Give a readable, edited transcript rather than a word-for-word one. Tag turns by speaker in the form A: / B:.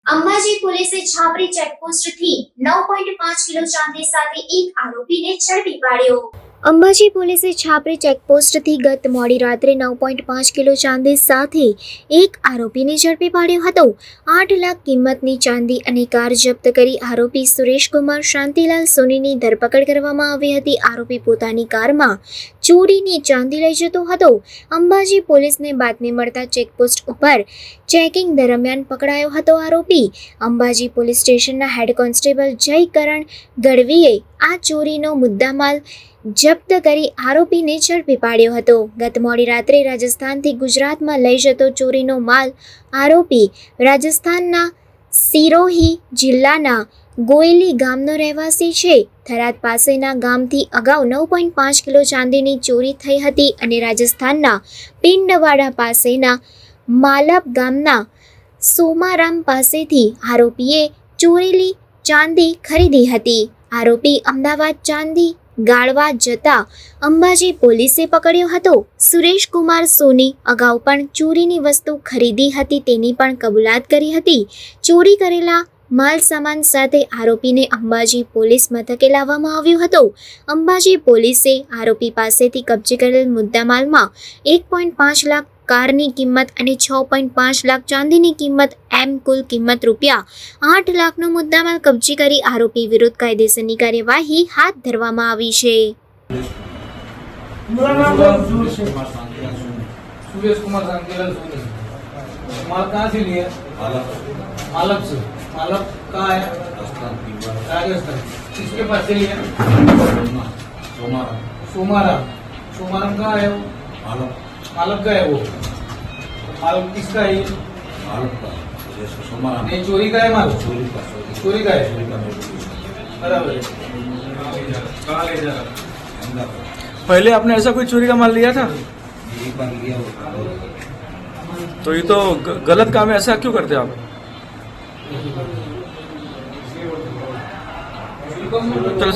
A: અંબાજી પોલીસે છાપરી ચેકપોસ્ટથી 9.5 કિલો ચાંદી સાથે એક આરોપીને ઝડપી પાડ્યો। અંબાજી પોલીસે છાપરી ચેકપોસ્ટથી ગત મોડી રાત્રે 9.5 કિલો ચાંદી સાથે એક આરોપીને ઝડપી પાડ્યો હતો। 8 લાખ કિંમતની ચાંદી અને કાર જપ્ત કરી આરોપી સુરેશકુમાર શાંતિલાલ સોનીની ધરપકડ કરવામાં આવી હતી। આરોપી પોતાની કારમાં ચોરીની ચાંદી લઈ જતો હતો। અંબાજી પોલીસને બાતમી મળતા ચેકપોસ્ટ ઉપર ચેકિંગ દરમિયાન પકડાયો હતો આરોપી। અંબાજી પોલીસ સ્ટેશનના હેડ કોન્સ્ટેબલ જય કરણ ગઢવીએ આ ચોરીનો મુદ્દામાલ જપ્ત કરી આરોપીને ઝડપી પાડ્યો હતો। ગત મોડી રાત્રે રાજસ્થાનથી ગુજરાતમાં લઈ જતો ચોરીનો માલ આરોપી રાજસ્થાનના સિરોહી જિલ્લાના ગોયલી ગામનો રહેવાસી છે। થરાદ પાસેના ગામથી અગાઉ 9.5 કિલો ચાંદીની ચોરી થઈ હતી અને રાજસ્થાનના પિંડવાડા પાસેના માલપ ગામના સોમારામ પાસેથી આરોપીએ ચોરેલી ચાંદી ખરીદી હતી। આરોપી અમદાવાદ ચાંદી ગાળવા જતા અંબાજી પોલીસે પકડ્યો હતો। સુરેશકુમાર સોની અગાઉ પણ ચોરીની વસ્તુ ખરીદી હતી તેની પણ કબૂલાત કરી હતી। ચોરી કરેલા માલ સામાન સાથે આરોપીને અંબાજી પોલીસ મથકે લાવવામાં આવ્યો હતો। અંબાજી પોલીસે આરોપી પાસેથી કબજે કરેલ મુદ્દામાલમાં 1.5 લાખ કારની કિંમત અને 6.5 લાખ ચાંદીની કિંમત એમ કુલ કિંમત ₹8 લાખનો મુદ્દામાલ કબજે કરી આરોપી વિરુદ્ધ કાયદેસરની કાર્યવાહી હાથ ધરવામાં આવી છે।
B: सुरेश कुमार शांतिलाल सोनी माल कहाँ से लिए? मालक से। मालक कहाँ है? राजस्थान। किसके पास से लिए? सोमाराम। सोमाराम कहाँ है वो? मालक का है वो। मालक किसका है? नहीं, चोरी का है माल? चोरी का है। बराबर है। कहाँ ले जा रहा?
C: पहले आपने ऐसा कोई चोरी का माल लिया था? तो ये तो गलत काम है, ऐसा क्यों करते आप? चलो